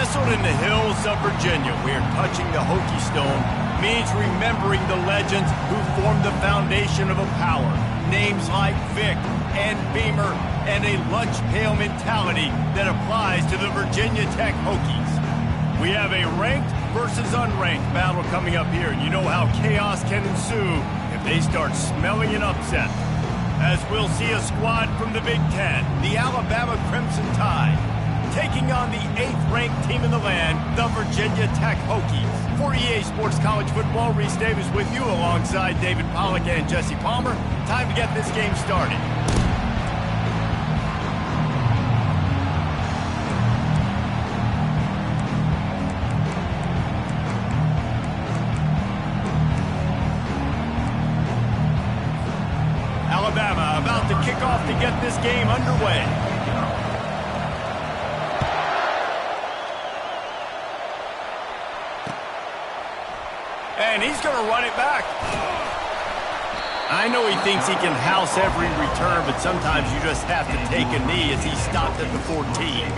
Nestled in the hills of Virginia, where touching the Hokie Stone means remembering the legends who formed the foundation of a power. Names like Vic and Beamer, and a lunch pail mentality that applies to the Virginia Tech Hokies. We have a ranked versus unranked battle coming up here, and you know how chaos can ensue if they start smelling an upset. As we'll see a squad from the Big Ten, the Alabama Crimson Tide, taking on the 8th-ranked team in the land, the Virginia Tech Hokies. For EA Sports College Football, Reese Davis with you alongside David Pollack and Jesse Palmer. Time to get this game started. Alabama about to kick off to get this game underway. And he's going to run it back. I know he thinks he can house every return, but sometimes you just have to take a knee as he stopped at the 14.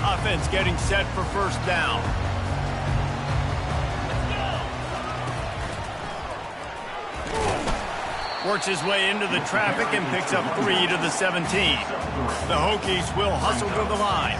Offense getting set for first down. Works his way into the traffic and picks up 3 to the 17. The Hokies will hustle to the line.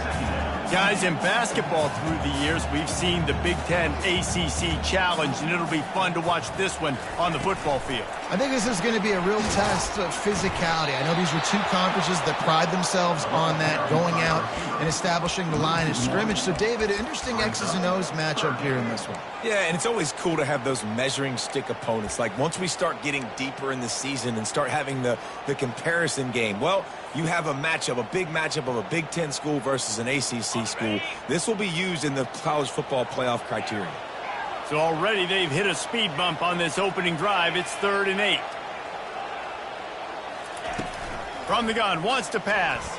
Guys, in basketball through the years, we've seen the Big Ten ACC Challenge, and it'll be fun to watch this one on the football field. I think this is going to be a real test of physicality. I know these were two conferences that pride themselves on that, going out and establishing the line of scrimmage. So, David, interesting X's and O's matchup here in this one. Yeah, and it's always cool to have those measuring stick opponents. Like, once we start getting deeper in the season and start having the comparison game, well, you have a matchup, a big matchup of a Big Ten school versus an ACC school. This will be used in the college football playoff criteria. So already they've hit a speed bump on this opening drive. It's 3rd and 8. From the gun, wants to pass.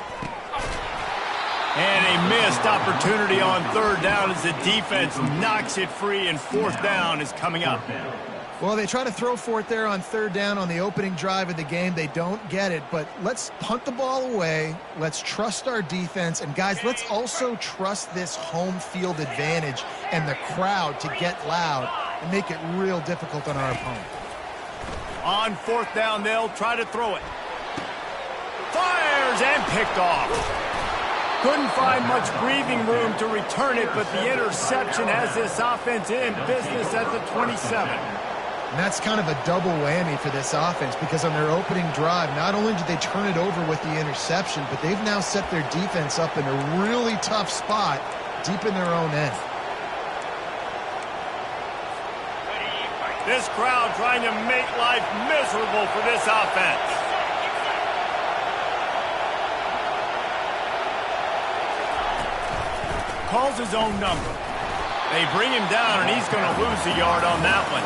And a missed opportunity on 3rd down as the defense knocks it free, and 4th down is coming up. Well, they try to throw for it there on 3rd down on the opening drive of the game. They don't get it, but let's punt the ball away. Let's trust our defense. And, guys, let's also trust this home field advantage and the crowd to get loud and make it real difficult on our opponent. On 4th down, they'll try to throw it. Fires and picked off. Couldn't find much breathing room to return it, but the interception has this offense in business at the 27. And that's kind of a double whammy for this offense, because on their opening drive, not only did they turn it over with the interception, but they've now set their defense up in a really tough spot deep in their own end. This crowd trying to make life miserable for this offense. Calls his own number. They bring him down, and he's going to lose a yard on that one.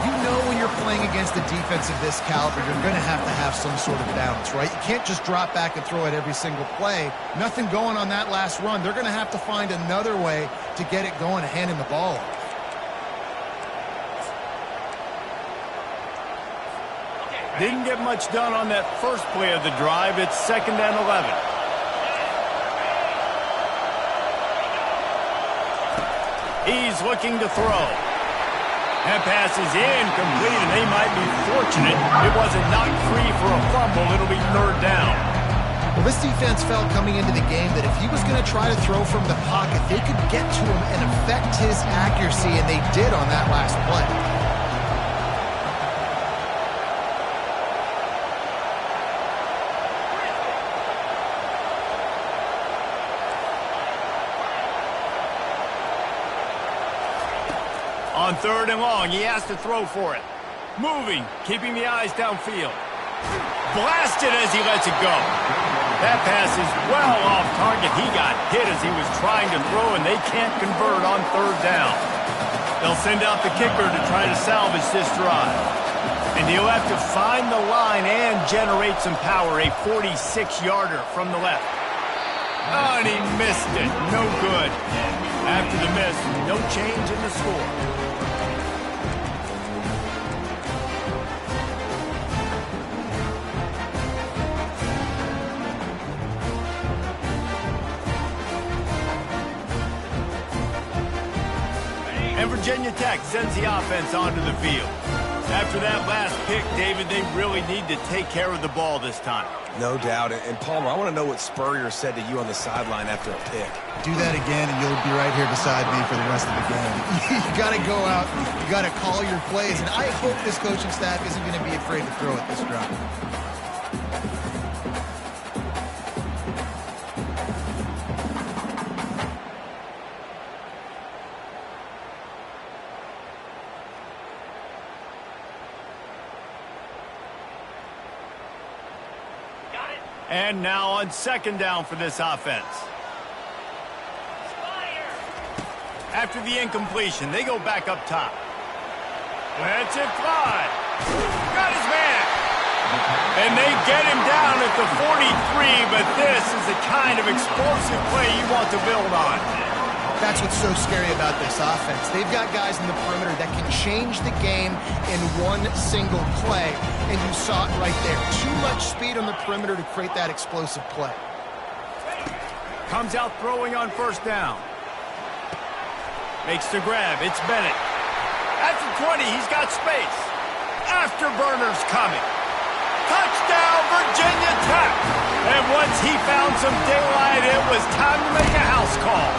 You know when you're playing against a defense of this caliber, you're going to have some sort of balance, right? You can't just drop back and throw it every single play. Nothing going on that last run. They're going to have to find another way to get it going and hand him the ball off. Didn't get much done on that first play of the drive. It's 2nd and 11. He's looking to throw. That pass is incomplete, and they might be fortunate it wasn't knocked free for a fumble. It'll be 3rd down. Well, this defense felt coming into the game that if he was going to try to throw from the pocket, they could get to him and affect his accuracy, and they did on that last play. On 3rd and long, he has to throw for it. Moving, keeping the eyes downfield. Blasted as he lets it go. That pass is well off target. He got hit as he was trying to throw, and they can't convert on 3rd down. They'll send out the kicker to try to salvage this drive. And he'll have to find the line and generate some power. A 46-yarder from the left. Oh, and he missed it. No good. After the miss, no change in the score. And Virginia Tech sends the offense onto the field. After that last pick, David, they really need to take care of the ball this time. No doubt. And Palmer, I want to know what Spurrier said to you on the sideline after a pick. Do that again, and you'll be right here beside me for the rest of the game. You got to go out. You got to call your plays. And I hope this coaching staff isn't going to be afraid to throw at this drive. And now on second down for this offense. After the incompletion, they go back up top. Let's it fly. Got his man. And they get him down at the 43, but this is the kind of explosive play you want to build on. That's what's so scary about this offense. They've got guys in the perimeter that can change the game in one single play, and you saw it right there. Too much speed on the perimeter to create that explosive play. Comes out throwing on first down. Makes the grab. It's Bennett. At the 20, he's got space. Afterburner's coming. Touchdown, Virginia Tech. And once he found some daylight, it was time to make a house call.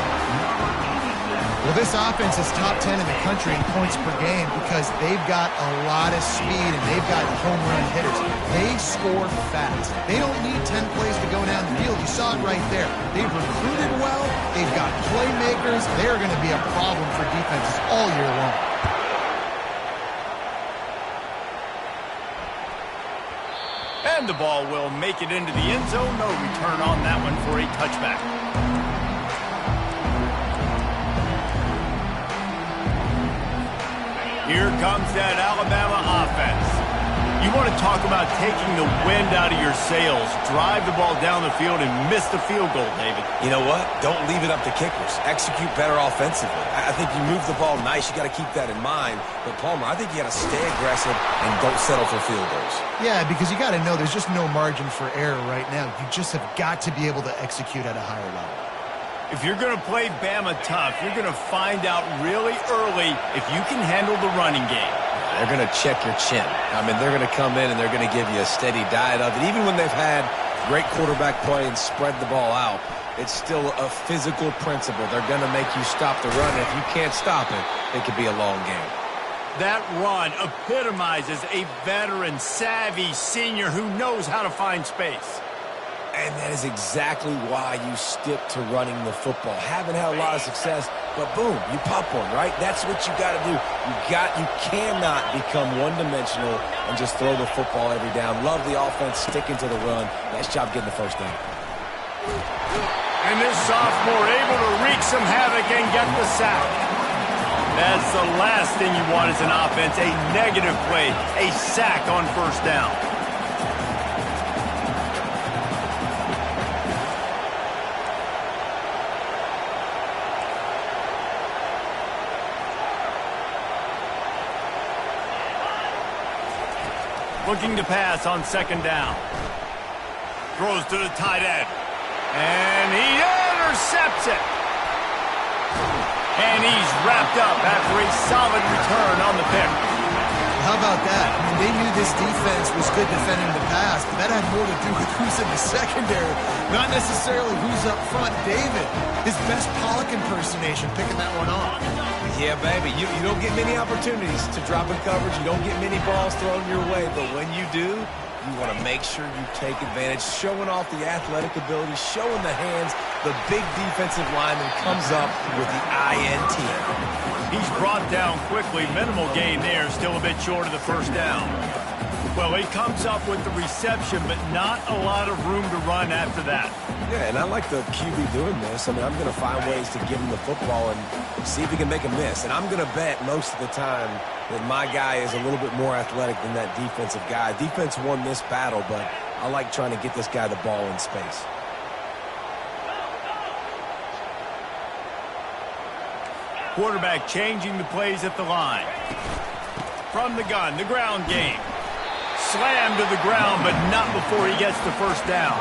Well, this offense is top 10 in the country in points per game because they've got a lot of speed and they've got home run hitters. They score fast. They don't need 10 plays to go down the field. You saw it right there. They've recruited well. They've got playmakers. They're going to be a problem for defenses all year long. And the ball will make it into the end zone. No return on that one for a touchback. Here comes that Alabama offense. You want to talk about taking the wind out of your sails. Drive the ball down the field and miss the field goal, David. You know what? Don't leave it up to kickers. Execute better offensively. I think you move the ball nice. You got to keep that in mind. But, Palmer, I think you got to stay aggressive and don't settle for field goals. Yeah, because you got to know there's just no margin for error right now. You just have got to be able to execute at a higher level. If you're going to play Bama tough, you're going to find out really early if you can handle the running game. They're going to check your chin. I mean, they're going to come in and they're going to give you a steady diet of it. Even when they've had great quarterback play and spread the ball out, it's still a physical principle. They're going to make you stop the run. If you can't stop it, it could be a long game. That run epitomizes a veteran, savvy senior who knows how to find space. And that is exactly why you stick to running the football. Haven't had a lot of success, but boom, you pop one, right? That's what you got to do. You cannot become one-dimensional and just throw the football every down. Love the offense, sticking to the run. Nice job getting the first down. And this sophomore able to wreak some havoc and get the sack. That's the last thing you want as an offense, a negative play, a sack on first down. Looking to pass on second down. Throws to the tight end. And he intercepts it. And he's wrapped up after a solid return on the pick. How about that? I mean, they knew this defense was good defending the pass, but that had more to do with who's in the secondary, not necessarily who's up front. David, his best Pollock impersonation, picking that one off. Yeah, baby, you don't get many opportunities to drop in coverage. You don't get many balls thrown your way, but when you do, you want to make sure you take advantage, showing off the athletic ability, showing the hands. The big defensive lineman comes up with the INT. He's brought down quickly. Minimal gain there, still a bit short of the first down. Well, he comes up with the reception, but not a lot of room to run after that. Yeah, and I like the QB doing this. I mean, I'm going to find ways to give him the football and see if he can make a miss. And I'm going to bet most of the time that my guy is a little bit more athletic than that defensive guy. Defense won this battle, but I like trying to get this guy the ball in space. Quarterback changing the plays at the line. From the gun, the ground game. Slammed to the ground, but not before he gets the first down.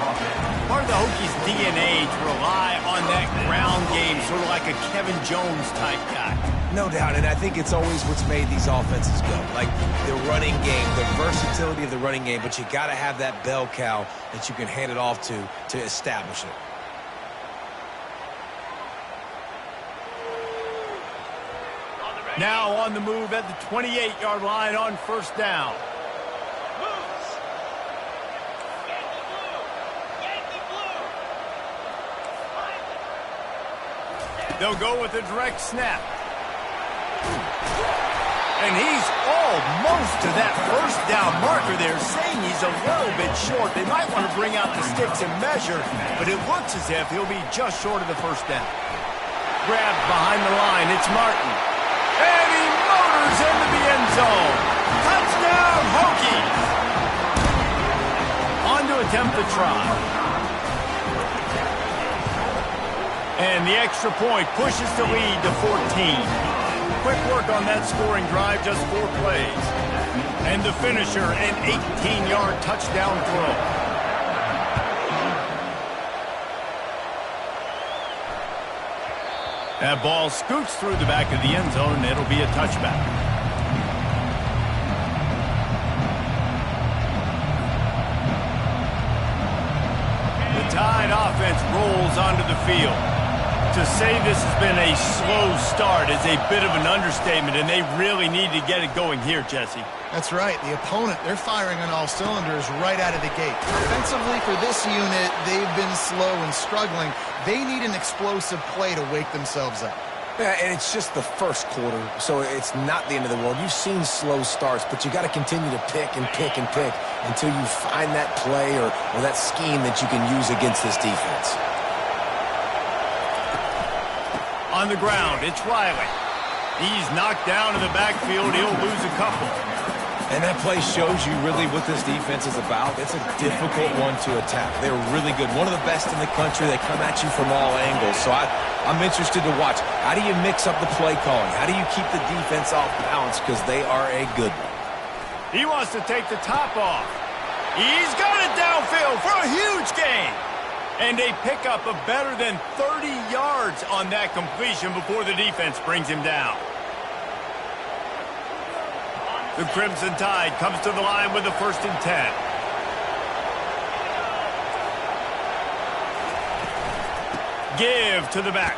Part of the Hokies' DNA to rely on that ground game, sort of like a Kevin Jones type guy. No doubt, and I think it's always what's made these offenses go. Like the running game, the versatility of the running game, but you got to have that bell cow that you can hand it off to establish it. Now on the move at the 28-yard line on first down. They'll go with a direct snap. And he's almost to that first down marker there, saying he's a little bit short. They might want to bring out the sticks and measure, but it looks as if he'll be just short of the first down. Grabbed behind the line, it's Martin. And he motors into the end zone. Touchdown, Hokies! On to attempt the try. And the extra point pushes the lead to 14. Quick work on that scoring drive, just 4 plays. And the finisher, an 18-yard touchdown throw. That ball scoots through the back of the end zone, and it'll be a touchback. The Tide offense rolls onto the field. To say this has been a slow start is a bit of an understatement, and they really need to get it going here, Jesse. That's right. The opponent, they're firing on all cylinders right out of the gate. Offensively for this unit, they've been slow and struggling. They need an explosive play to wake themselves up. Yeah, and it's just the first quarter, so it's not the end of the world. You've seen slow starts, but you got to continue to pick and pick and pick until you find that play or that scheme that you can use against this defense. On the ground, it's Riley. He's knocked down in the backfield. He'll lose a couple. And that play shows you really what this defense is about. It's a difficult one to attack. They're really good. One of the best in the country. They come at you from all angles. So I'm interested to watch. How do you mix up the play calling? How do you keep the defense off balance? Because they are a good one. He wants to take the top off. He's got it downfield for a huge gain. And they pick up a better than 30 yards on that completion before the defense brings him down. The Crimson Tide comes to the line with a 1st and 10. Give to the back.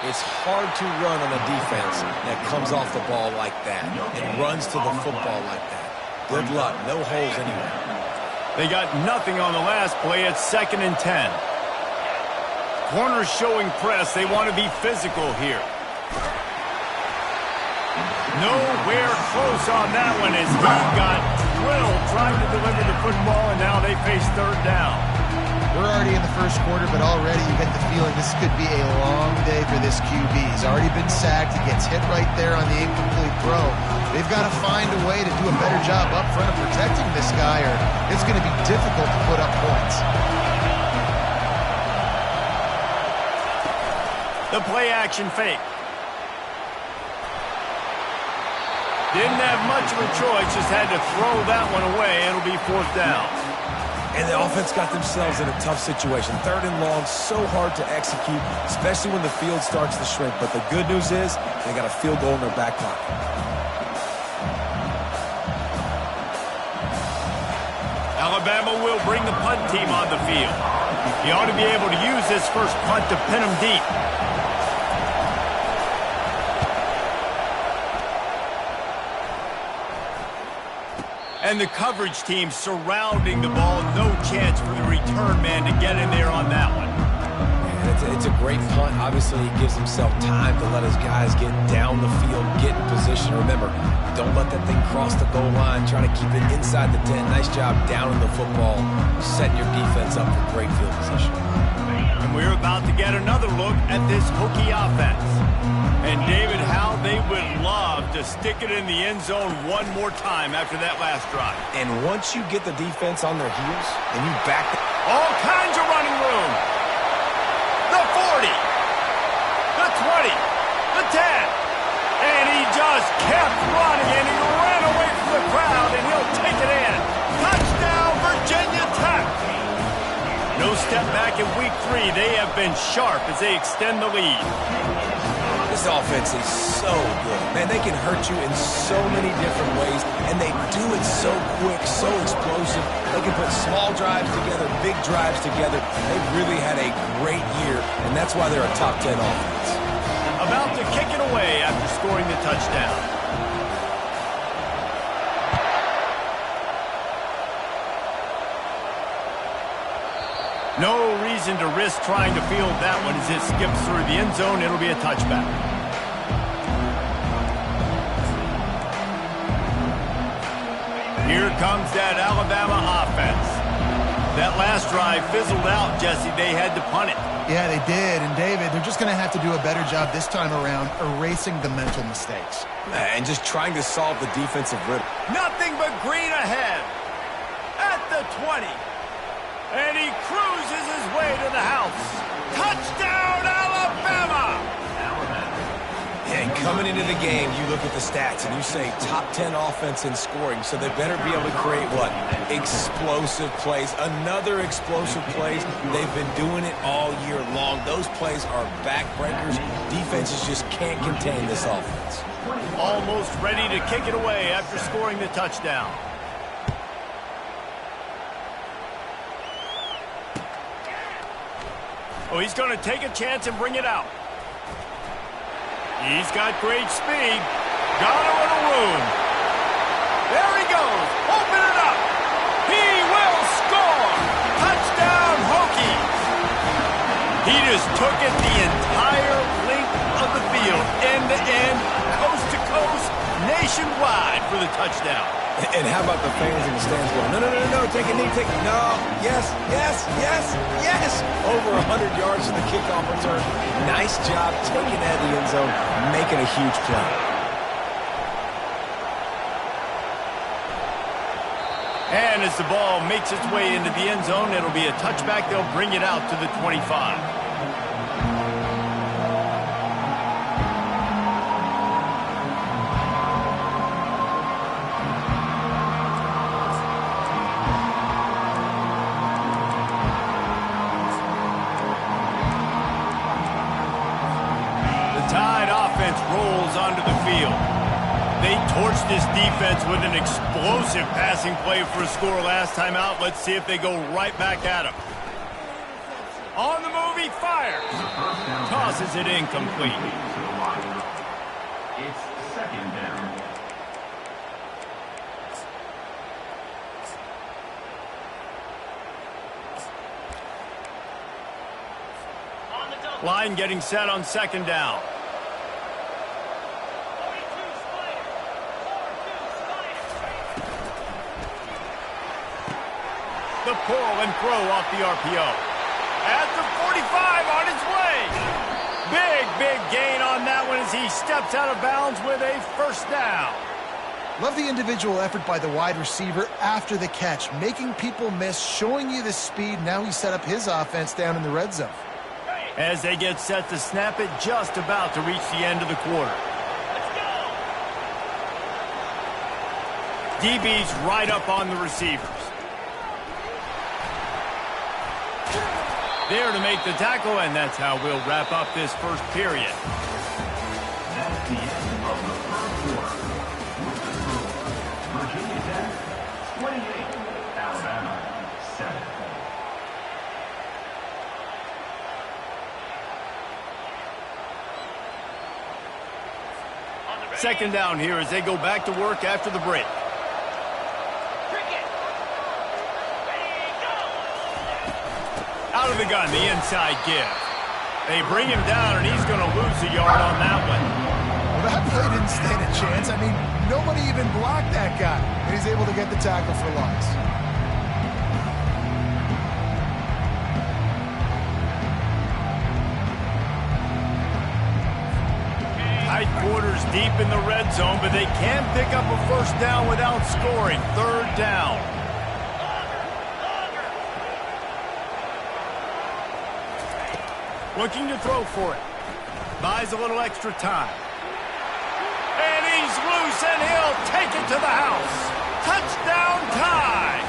It's hard to run on a defense that comes off the ball like that and runs to the football like that. Good luck. No holes anywhere. They got nothing on the last play. It's 2nd and 10. Corners showing press. They want to be physical here. Nowhere close on that one as he got drilled trying to deliver the football, and now they face 3rd down. We're already in the first quarter, but already you get the feeling this could be a long day for this QB. He's already been sacked. He gets hit right there on the incomplete throw. They've got to find a way to do a better job up front of protecting this guy, or it's going to be difficult to put up points. The play action fake. Didn't have much of a choice, just had to throw that one away. It'll be 4th down. And the offense got themselves in a tough situation. 3rd and long, so hard to execute, especially when the field starts to shrink. But the good news is they got a field goal in their back pocket. Alabama will bring the punt team on the field. He ought to be able to use this first punt to pin him deep. And the coverage team surrounding the ball. No chance for the return man to get in there on that one. And it's a great punt. Obviously, he gives himself time to let his guys get down the field, get in position. Remember, don't let that thing cross the goal line. Try to keep it inside the 10. Nice job down in the football, setting your defense up for great field position. And we're about to get another look at this Hokie offense. And David, how they would love to stick it in the end zone one more time after that last drive. And once you get the defense on their heels and you back them, all kinds of running room. The 40, the 20, the 10. And he just kept running, and he ran away from the crowd, and he'll take it in. Touchdown, Virginia Tech. No step back in week 3. They have been sharp as they extend the lead. this offense is so good. Man, they can hurt you in so many different ways, and they do it so quick, so explosive. They can put small drives together, big drives together. They've really had a great year, and that's why they're a top 10 offense. About to kick it away after scoring the touchdown. No reason to risk trying to field that one as it skips through the end zone. It'll be a touchback. Here comes that Alabama offense. That last drive fizzled out, Jesse. They had to punt it. Yeah, they did. And, David, they're just going to have to do a better job this time around erasing the mental mistakes. And just trying to solve the defensive rhythm. Nothing but green ahead. At the 20. And he cruises his way to the house. Touchdown, Alabama! And coming into the game, you look at the stats and you say top 10 offense in scoring, so they better be able to create what? Explosive plays. Another explosive plays. They've been doing it all year long. Those plays are backbreakers. Defenses just can't contain this offense. Almost ready to kick it away after scoring the touchdown. Oh, he's going to take a chance and bring it out. He's got great speed. Got a little room. There he goes. Open it up. He will score. Touchdown, Hokies. He just took it the entire length of the field, end to end, coast to coast, nationwide for the touchdown. And how about the fans in the stands going, no, no, no, no, take a knee, take it. No, yes, yes, yes, yes. Over 100 yards to the kickoff return. Nice job taking that in the end zone, making a huge play. And as the ball makes its way into the end zone, it'll be a touchback. They'll bring it out to the 25. Rolls onto the field. They torched this defense with an explosive passing play for a score last time out. Let's see if they go right back at him. On the move, he fires. Tosses it incomplete. It's second down. Line getting set on second down. The pull and throw off the RPO. At the 45 on his way. Big gain on that one as he steps out of bounds with a first down. Love the individual effort by the wide receiver after the catch, making people miss, showing you the speed. Now he set up his offense down in the red zone. As they get set to snap it, just about to reach the end of the quarter. DB's right up on the receivers. There to make the tackle, and that's how we'll wrap up this first period. That's the end of the first quarter. Virginia Tech, 28. Alabama, 7. Second down here as they go back to work after the break. Out of the gun, the inside give. They bring him down, and he's going to lose a yard on that one. Well, that play didn't stand a chance. I mean, nobody even blocked that guy. And he's able to get the tackle for loss. Tight quarters deep in the red zone, but they can pick up a first down without scoring. Third down. Looking to throw for it. Buys a little extra time. And he's loose, and he'll take it to the house. Touchdown tie.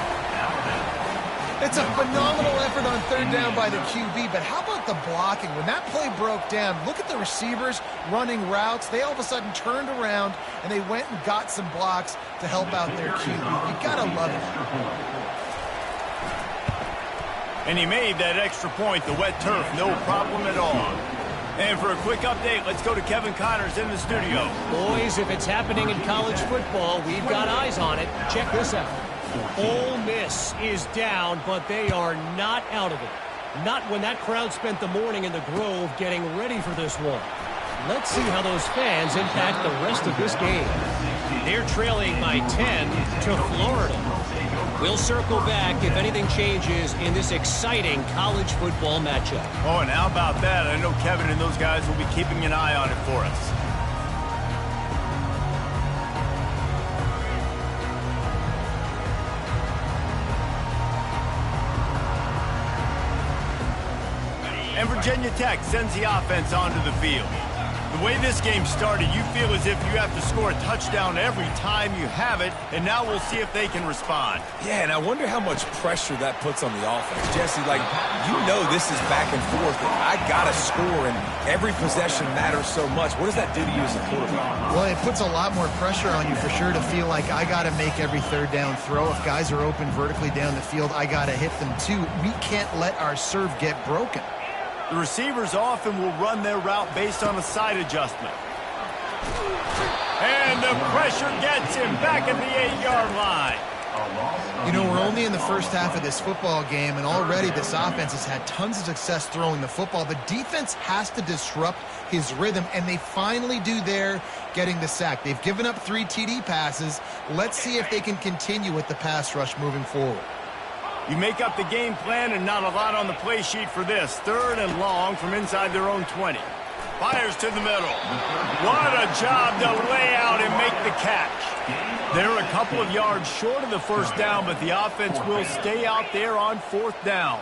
It's a phenomenal effort on third down by the QB, but how about the blocking? When that play broke down, look at the receivers running routes. They all of a sudden turned around, and they went and got some blocks to help out their QB. You got to love it. And he made that extra point, the wet turf, no problem at all. And for a quick update, let's go to Kevin Connors in the studio. Boys, if it's happening in college football, we've got eyes on it. Check this out. Ole Miss is down, but they are not out of it. Not when that crowd spent the morning in the Grove getting ready for this one. Let's see how those fans impact the rest of this game. They're trailing by 10 to Florida. We'll circle back if anything changes in this exciting college football matchup. Oh, and how about that? I know Kevin and those guys will be keeping an eye on it for us. And Virginia Tech sends the offense onto the field. The way this game started, you feel as if you have to score a touchdown every time you have it, and now we'll see if they can respond. Yeah, and I wonder how much pressure that puts on the offense. Jesse, like, you know this is back and forth, and I got to score, and every possession matters so much. What does that do to you as a quarterback? Well, it puts a lot more pressure on you for sure to feel like I got to make every third down throw. If guys are open vertically down the field, I got to hit them too. We can't let our serve get broken. The receivers often will run their route based on a side adjustment. And the pressure gets him back at the 8-yard line. You know, we're only in the first half of this football game, and already this offense has had tons of success throwing the football. The defense has to disrupt his rhythm, and they finally do there, getting the sack. They've given up 3 TD passes. Let's see if they can continue with the pass rush moving forward. You make up the game plan and not a lot on the play sheet for this. Third and long from inside their own 20. Fires to the middle. What a job to lay out and make the catch. They're a couple of yards short of the first down, but the offense will stay out there on fourth down.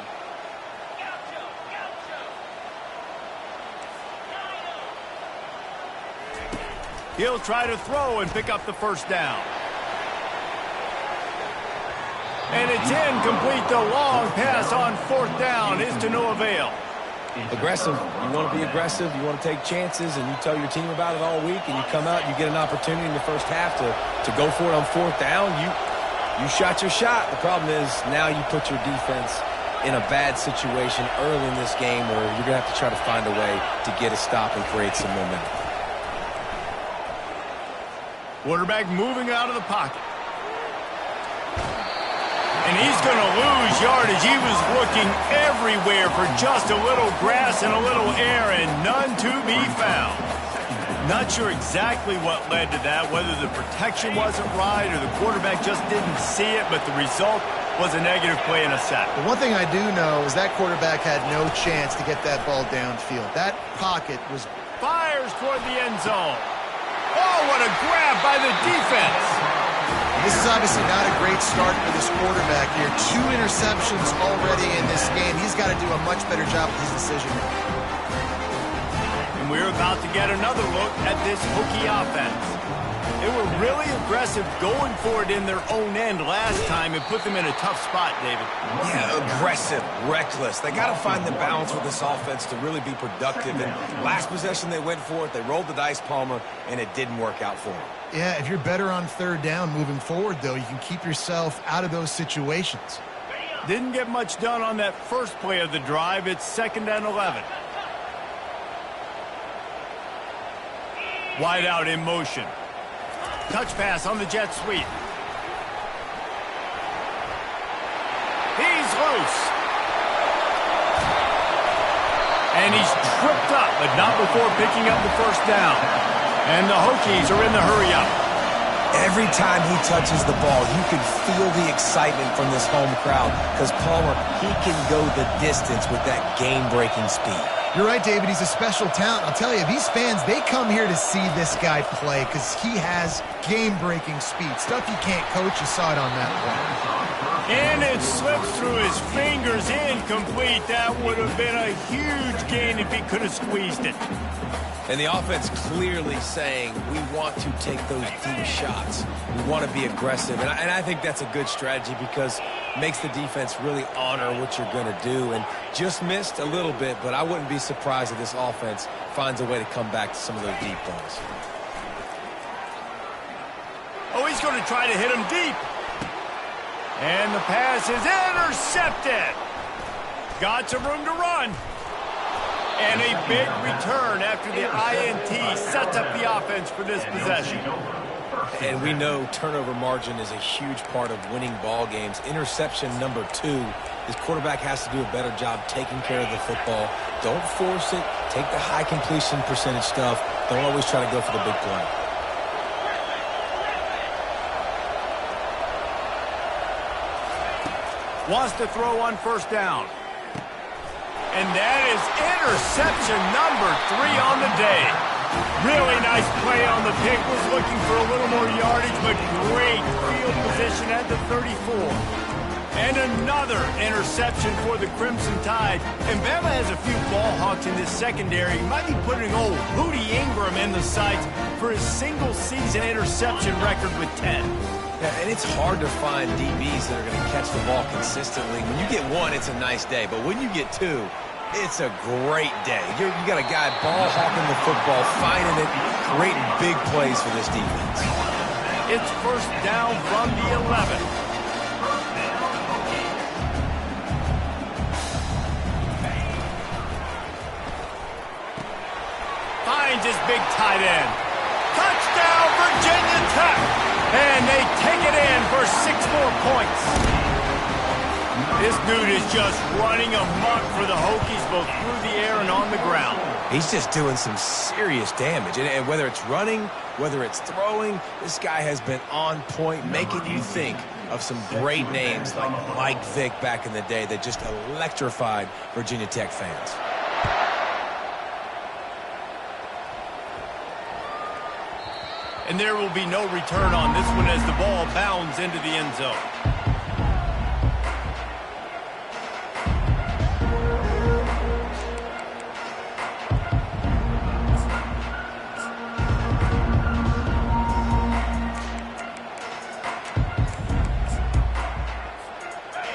He'll try to throw and pick up the first down. And it's incomplete. The long pass on fourth down is to no avail. Aggressive. You want to be aggressive. You want to take chances, and you tell your team about it all week, and you come out and you get an opportunity in the first half to go for it on fourth down. You shot your shot. The problem is now you put your defense in a bad situation early in this game where you're going to have to try to find a way to get a stop and create some momentum. Quarterback moving out of the pocket. And he's going to lose yardage. He was looking everywhere for just a little grass and a little air, and none to be found. Not sure exactly what led to that, whether the protection wasn't right or the quarterback just didn't see it, but the result was a negative play and a sack. The one thing I do know is that quarterback had no chance to get that ball downfield. That pocket was... Fires toward the end zone. Oh, what a grab by the defense. This is obviously not a great start for this quarterback here. 2 interceptions already in this game. He's got to do a much better job with his decision making. And we're about to get another look at this Hokie offense. They were really aggressive going for it in their own end last time and put them in a tough spot, David. Yeah, aggressive, reckless. They got to find the balance with this offense to really be productive. And last possession they went for it. They rolled the dice, Palmer, and it didn't work out for them. Yeah, if you're better on third down moving forward, though, you can keep yourself out of those situations. Didn't get much done on that first play of the drive. It's 2nd and 11. Wide out in motion. Touch pass on the jet sweep. He's loose. And he's tripped up, but not before picking up the first down. And the Hokies are in the hurry-up. Every time he touches the ball, you can feel the excitement from this home crowd because Palmer, he can go the distance with that game-breaking speed. You're right, David. He's a special talent. I'll tell you, these fans, they come here to see this guy play because he has game-breaking speed. Stuff you can't coach. You saw it on that play. And it slips through his fingers, incomplete. That would have been a huge gain if he could have squeezed it. And the offense clearly saying, we want to take those deep shots. We want to be aggressive. And I think that's a good strategy because it makes the defense really honor what you're going to do. And just missed a little bit, but I wouldn't be surprised if this offense finds a way to come back to some of those deep balls. Oh, he's going to try to hit him deep. And the pass is intercepted. Got some room to run. And a big return after the INT sets up the offense for this possession. And we know turnover margin is a huge part of winning ball games. Interception number 2. His quarterback has to do a better job taking care of the football. Don't force it. Take the high completion percentage stuff. Don't always try to go for the big play. Wants to throw on first down. And that is interception number 3 on the day. Really nice play on the pick. Was looking for a little more yardage, but great field position at the 34. And another interception for the Crimson Tide. And Bama has a few ball hawks in this secondary. He might be putting old Hootie Ingram in the sights for his single-season interception record with 10. Yeah, and it's hard to find DBs that are going to catch the ball consistently. When you get 1, it's a nice day. But when you get 2, it's a great day. You got a guy ball hawking the football, finding it, creating big plays for this defense. It's first down from the 11. Finds his big tight end. Touchdown, Virginia Tech. And they take it in for 6 more points. This dude is just running amok for the Hokies, both through the air and on the ground. He's just doing some serious damage. And whether it's running, whether it's throwing, this guy has been on point, making you think of some great names like Mike Vick back in the day that just electrified Virginia Tech fans. And there will be no return on this one as the ball bounds into the end zone.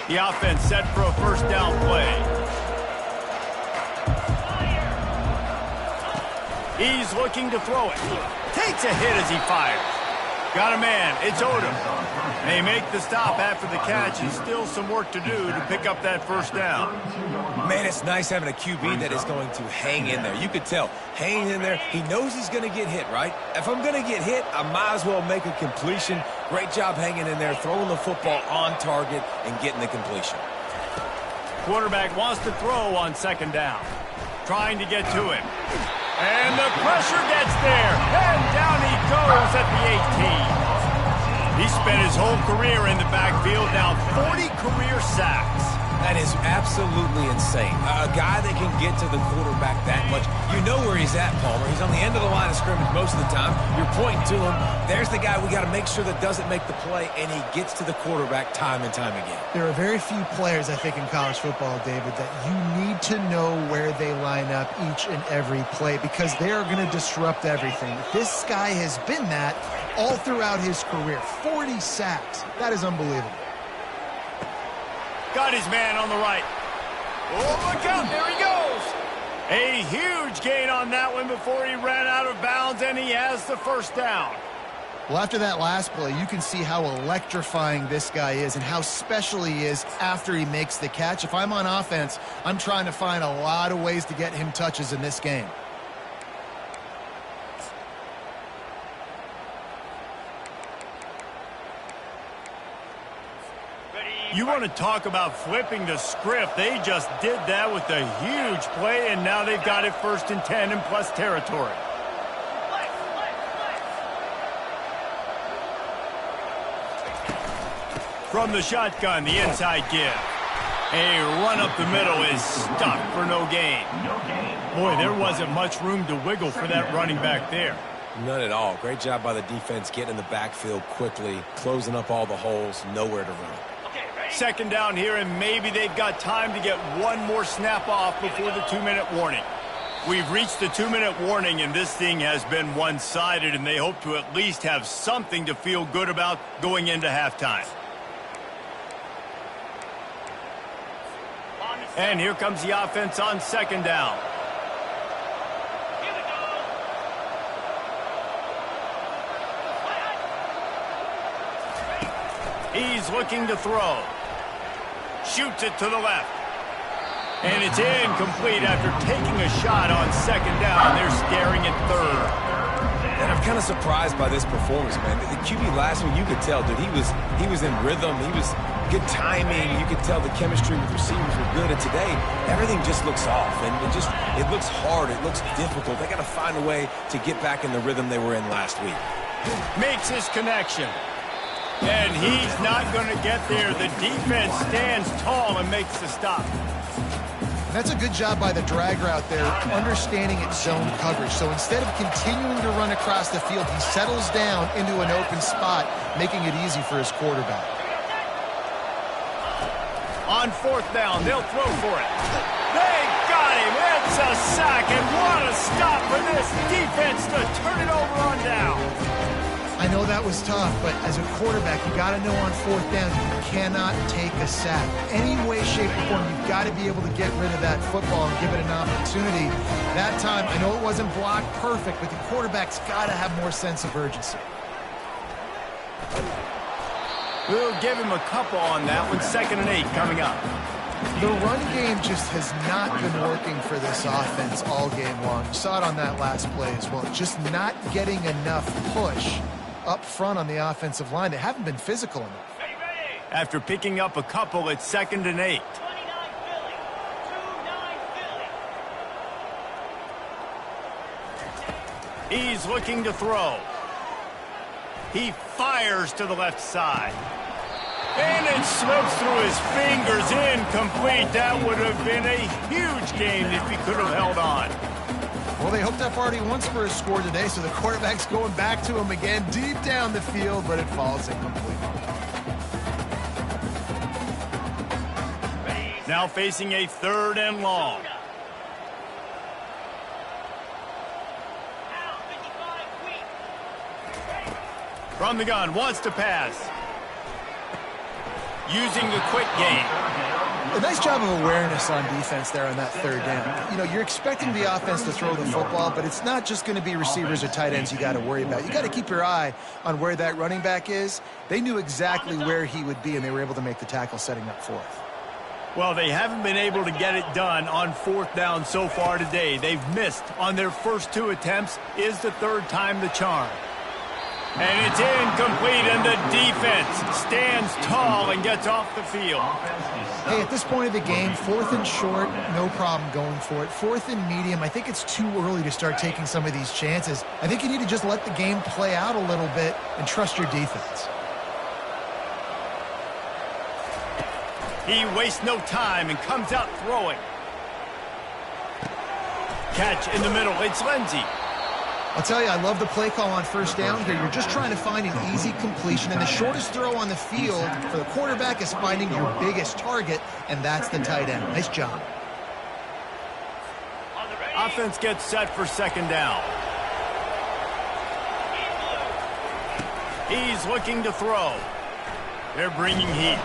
The offense set for a first down play. He's looking to throw it. Takes a hit as he fires. Got a man. It's Odom. They make the stop after the catch, and still some work to do to pick up that first down. Man, it's nice having a QB that is going to hang in there. You could tell, hanging in there, he knows he's going to get hit, right? If I'm going to get hit, I might as well make a completion. Great job hanging in there, throwing the football on target and getting the completion. Quarterback wants to throw on second down. Trying to get to him. And the pressure gets there. And down he goes at the 18. He spent his whole career in the backfield, now 40 career sacks. That is absolutely insane. A guy that can get to the quarterback that much. You know where he's at, Palmer. He's on the end of the line of scrimmage most of the time. You're pointing to him. There's the guy we got to make sure that doesn't make the play, and he gets to the quarterback time and time again. There are very few players, I think, in college football, David, that you need to know where they line up each and every play because they are going to disrupt everything. This guy has been that all throughout his career. 40 sacks. That is unbelievable. Got his man on the right. Oh, look out. There he goes. A huge gain on that one before he ran out of bounds, and he has the first down. Well, after that last play, you can see how electrifying this guy is and how special he is after he makes the catch. If I'm on offense, I'm trying to find a lot of ways to get him touches in this game. Ready, You want to talk about flipping the script. They just did that with a huge play, and now they've got it 1st and 10 in plus territory. From the shotgun, the inside give. A run up the middle is stuck for no gain. Boy, there wasn't much room to wiggle for that running back there. None at all. Great job by the defense getting in the backfield quickly, closing up all the holes, nowhere to run. 2nd down here, and maybe they've got time to get one more snap off before the 2-minute warning. We've reached the 2-minute warning, and this thing has been one-sided, and they hope to at least have something to feel good about going into halftime. And here comes the offense on 2nd down. He's looking to throw. Shoots it to the left. And it's incomplete after taking a shot on 2nd down. They're staring at 3rd. And I'm kind of surprised by this performance, man. The QB last week, you could tell, dude, he was in rhythm. He was good timing. You could tell the chemistry with receivers were good. And today, everything just looks off. And it looks hard. It looks difficult. They got to find a way to get back in the rhythm they were in last week. Makes his connection. And he's not going to get there. The defense stands tall and makes the stop. That's a good job by the drag route there, understanding its zone coverage. So instead of continuing to run across the field, he settles down into an open spot, making it easy for his quarterback. On 4th down, they'll throw for it. They got him. It's a sack, and what a stop for this defense to turn it over on down. I know that was tough, but as a quarterback, you got to know on 4th down, you cannot take a sack. Any way, shape, or form, you've got to be able to get rid of that football and give it an opportunity. That time, I know it wasn't blocked perfect, but the quarterback's got to have more sense of urgency. We'll give him a couple on that one. 2nd and 8 coming up. The run game just has not been working for this offense all game long. You saw it on that last play as well. Just not getting enough push up front on the offensive line. They haven't been physical enough. After picking up a couple, it's 2nd and 8. He's looking to throw. He fires to the left side. And it slips through his fingers, incomplete. That would have been a huge gain if he could have held on. Well, they hooked up already once for a score today, so the quarterback's going back to him again deep down the field, but it falls incomplete. Now facing a 3rd and long. From the gun, wants to pass. Using the quick game. A nice job of awareness on defense there on that 3rd down. You know, you're expecting the offense to throw the football, but it's not just going to be receivers or tight ends you got to worry about. You got to keep your eye on where that running back is. They knew exactly where he would be, and they were able to make the tackle setting up 4th. Well, they haven't been able to get it done on 4th down so far today. They've missed on their first 2 attempts. Is the 3rd time the charm? And it's incomplete, and the defense stands tall and gets off the field. Hey, at this point of the game, 4th and short, no problem going for it. 4th and medium, I think it's too early to start taking some of these chances. I think you need to just let the game play out a little bit and trust your defense. He wastes no time and comes out throwing. Catch in the middle. It's Lindsey. I'll tell you, I love the play call on 1st down here. You're just trying to find an easy completion, and the shortest throw on the field for the quarterback is finding your biggest target, and that's the tight end. Nice job. Offense gets set for 2nd down. He's looking to throw. They're bringing heat.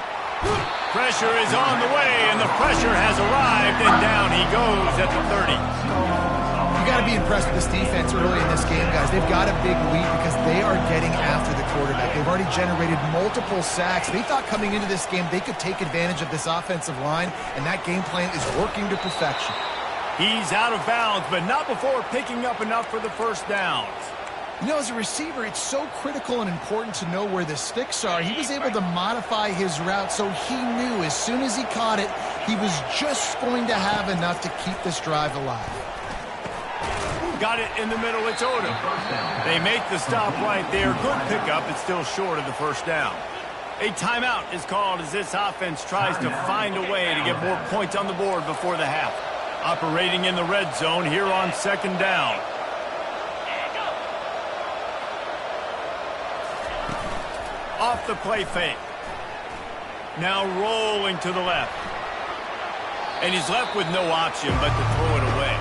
Pressure is on the way, and the pressure has arrived, and down he goes at the 30. You got to be impressed with this defense early in this game, guys. They've got a big lead because they are getting after the quarterback. They've already generated multiple sacks. They thought coming into this game they could take advantage of this offensive line, and that game plan is working to perfection. He's out of bounds, but not before picking up enough for the 1st down. You know, as a receiver, it's so critical and important to know where the sticks are. He was able to modify his route so he knew as soon as he caught it, he was just going to have enough to keep this drive alive. Got it in the middle. It's Odom. They make the stop right there. Good pickup. It's still short of the first down. A timeout is called as this offense tries to find a way to get more points on the board before the half. Operating in the red zone here on second down. Off the play fake. Now rolling to the left. And he's left with no option but to throw it away.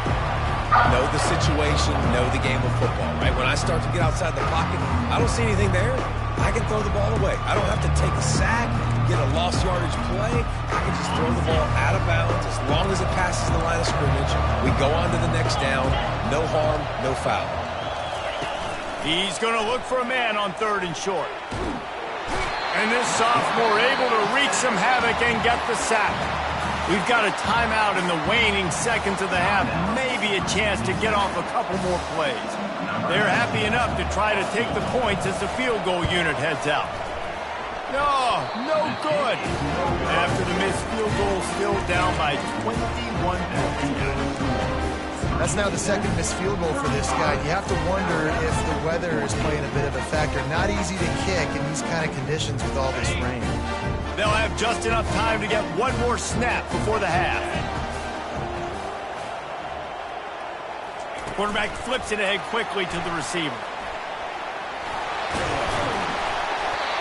Know the situation, know the game of football, right? When I start to get outside the pocket, I don't see anything there. I can throw the ball away. I don't have to take a sack, get a lost yardage play. I can just throw the ball out of bounds as long as it passes the line of scrimmage. We go on to the next down. No harm, no foul. He's going to look for a man on third and short. And this sophomore able to wreak some havoc and get the sack. We've got a timeout in the waning seconds of the half. Maybe a chance to get off a couple more plays. They're happy enough to try to take the points as the field goal unit heads out. No good. After the missed field goal, still down by 21 points. That's now the second missed field goal for this guy. You have to wonder if the weather is playing a bit of a factor. Not easy to kick in these kind of conditions with all this rain. They'll have just enough time to get one more snap before the half. Quarterback flips it ahead quickly to the receiver.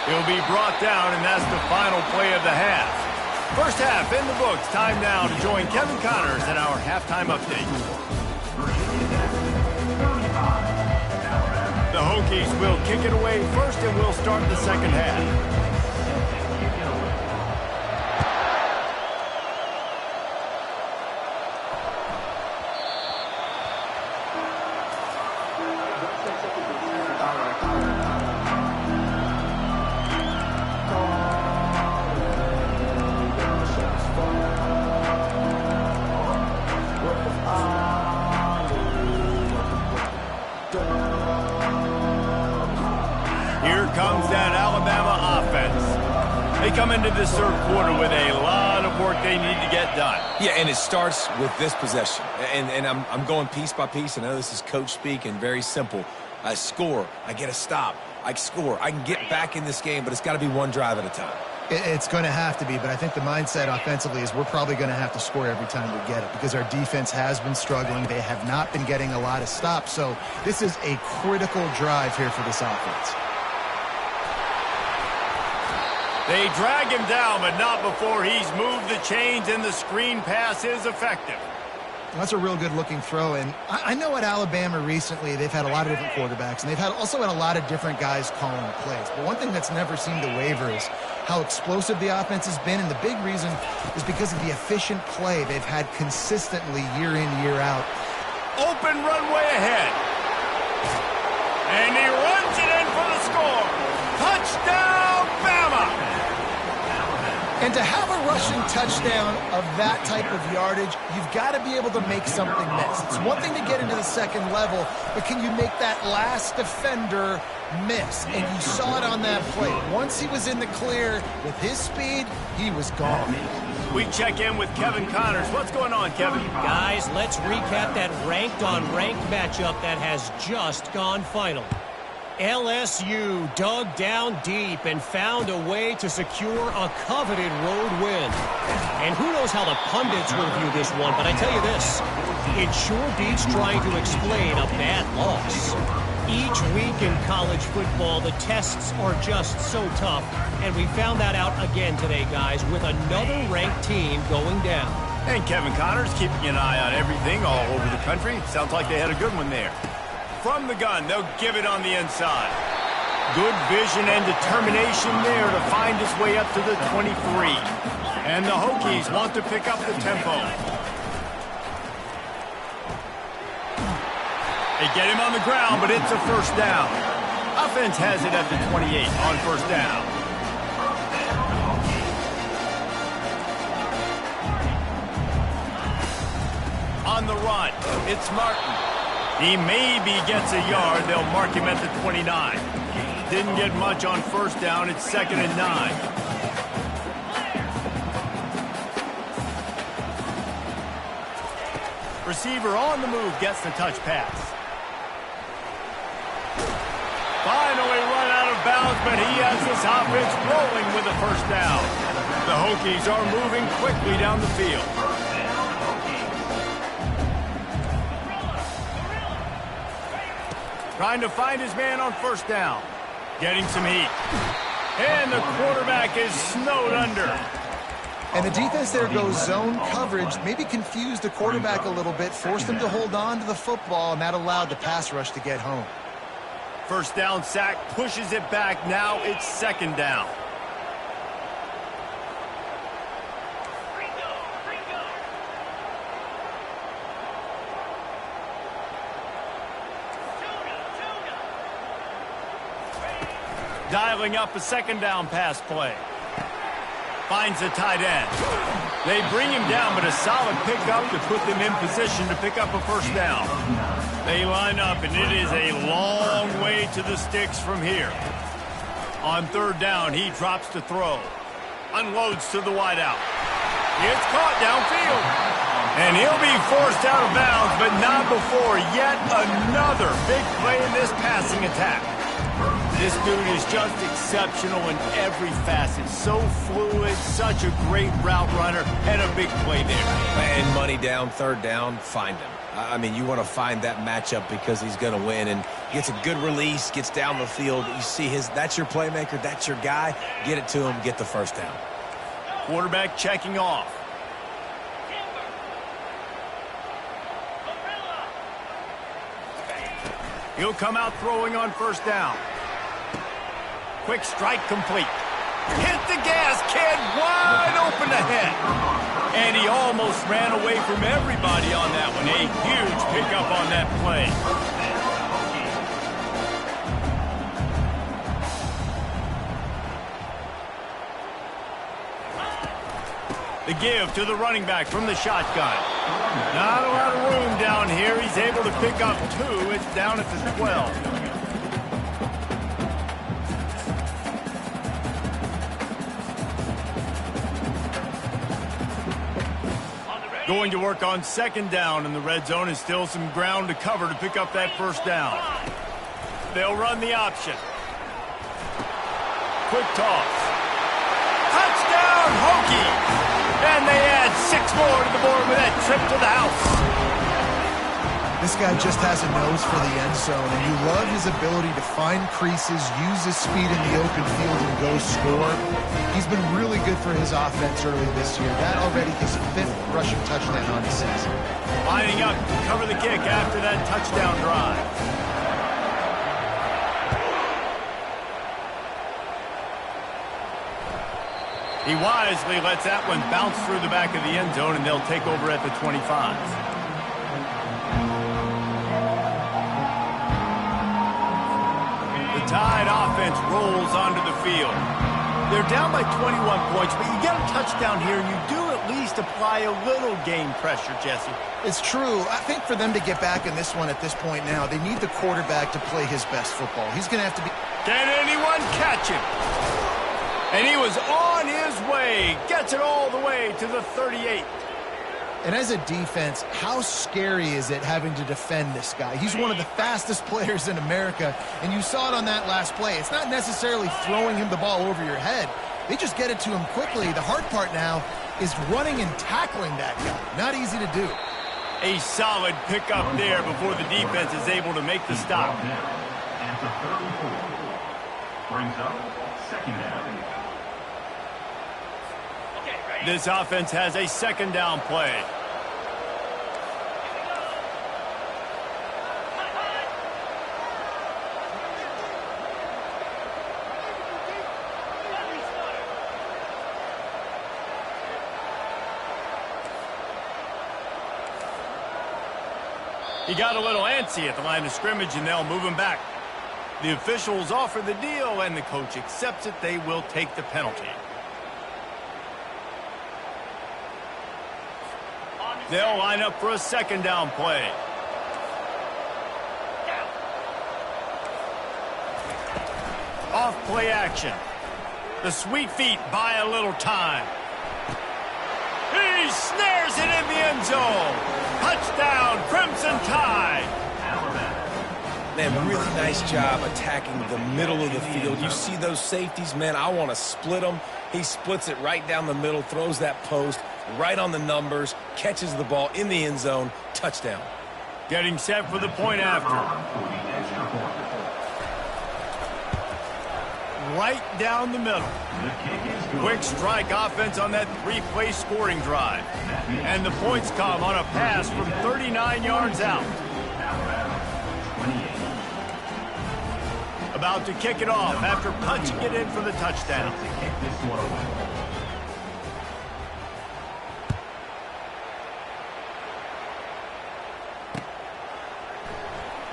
He'll be brought down, and that's the final play of the half. First half in the books. Time now to join Kevin Connors in our halftime update. The Hokies will kick it away first, and we'll start the second half. Comes that Alabama offense. They come into this third quarter with a lot of work they need to get done. Yeah, and it starts with this possession. And I'm going piece by piece. I know this is coach speak and very simple. I score. I get a stop. I score. I can get back in this game, but it's got to be one drive at a time. It's going to have to be, but I think the mindset offensively is we're probably going to have to score every time we get it because our defense has been struggling. They have not been getting a lot of stops. So this is a critical drive here for this offense. They drag him down, but not before he's moved the chains, and the screen pass is effective. That's a real good-looking throw, and I know at Alabama recently they've had a lot of different quarterbacks, and they've also had a lot of different guys calling the plays. But one thing that's never seemed to waver is how explosive the offense has been, and the big reason is because of the efficient play they've had consistently year in, year out. Open runway ahead. And he runs it in for the score. Touchdown, Bama! And to have a rushing touchdown of that type of yardage, you've got to be able to make something miss. It's one thing to get into the second level, but can you make that last defender miss? And you saw it on that play. Once he was in the clear with his speed, he was gone. We check in with Kevin Connors. What's going on, Kevin? Guys, let's recap that ranked-on-ranked matchup that has just gone final. LSU dug down deep and found a way to secure a coveted road win. And who knows how the pundits will view this one, but I tell you this, it sure beats trying to explain a bad loss. Each week in college football, the tests are just so tough, and we found that out again today, guys, with another ranked team going down. And Kevin Connors keeping an eye on everything all over the country. Sounds like they had a good one there. From the gun, they'll give it on the inside. Good vision and determination there to find his way up to the 23. And the Hokies want to pick up the tempo. They get him on the ground, but it's a first down. Offense has it at the 28 on first down. On the run, it's Martin. He maybe gets a yard. They'll mark him at the 29. Didn't get much on first down. It's 2nd and 9. Receiver on the move gets the touch pass. Finally run out of bounds, but he has this offense rolling with a first down. The Hokies are moving quickly down the field. Trying to find his man on first down. Getting some heat. And the quarterback is snowed under. And the defense there goes zone coverage, maybe confused the quarterback a little bit, forced him to hold on to the football, and that allowed the pass rush to get home. First down sack, pushes it back. Now it's 2nd down. Dialing up a 2nd down pass play. Finds a tight end. They bring him down, but a solid pickup to put them in position to pick up a first down. They line up, and it is a long way to the sticks from here. On 3rd down, he drops to throw. Unloads to the wideout. It's caught downfield. And he'll be forced out of bounds, but not before yet another big play in this passing attack. This dude is just exceptional in every facet. So fluid, such a great route runner, and a big play there. And money down, 3rd down, find him. I mean, you want to find that matchup because he's going to win, and gets a good release, gets down the field. You see that's your playmaker, that's your guy. Get it to him, get the first down. Quarterback checking off. He'll come out throwing on first down. Quick strike complete. Hit the gas, kid. Wide open ahead. And he almost ran away from everybody on that one. A huge pickup on that play. The give to the running back from the shotgun. Not a lot of room down here. He's able to pick up 2. It's down at the 12. Going to work on 2nd down in the red zone, and still some ground to cover to pick up that first down. They'll run the option. Quick toss. Touchdown, Hokies! And they add 6 more to the board with that trip to the house. This guy just has a nose for the end zone, and you love his ability to find creases, use his speed in the open field, and go score. He's been really good for his offense early this year. That already his 5th rushing touchdown on the season. Lining up to cover the kick after that touchdown drive. He wisely lets that one bounce through the back of the end zone, and they'll take over at the 25. The Tide offense rolls onto the field. They're down by 21 points, but you get a touchdown here, and you do at least apply a little game pressure, Jesse. It's true. I think for them to get back in this one at this point now, they need the quarterback to play his best football. He's going to have to be... Can anyone catch him? And he was on his way. Gets it all the way to the 38. And as a defense, how scary is it having to defend this guy? He's one of the fastest players in America, and you saw it on that last play. It's not necessarily throwing him the ball over your head. They just get it to him quickly. The hard part now is running and tackling that guy. Not easy to do. A solid pickup there before the defense is able to make the stop. After 34. Brings up 2nd down. This offense has a 2nd down play. He got a little antsy at the line of scrimmage, and they'll move him back. The officials offer the deal, and the coach accepts it. They will take the penalty. They'll line up for a 2nd down play. off play action. The sweet feet buy a little time. He snares it in the end zone. Touchdown, Crimson Tide. Man, really nice job attacking the middle of the field. You see those safeties, man, I want to split them. He splits it right down the middle, throws that post right on the numbers, catches the ball in the end zone, touchdown. Getting set for the point after. Right down the middle. Quick strike offense on that three-play scoring drive. And the points come on a pass from 39 yards out. About to kick it off after punching it in for the touchdown.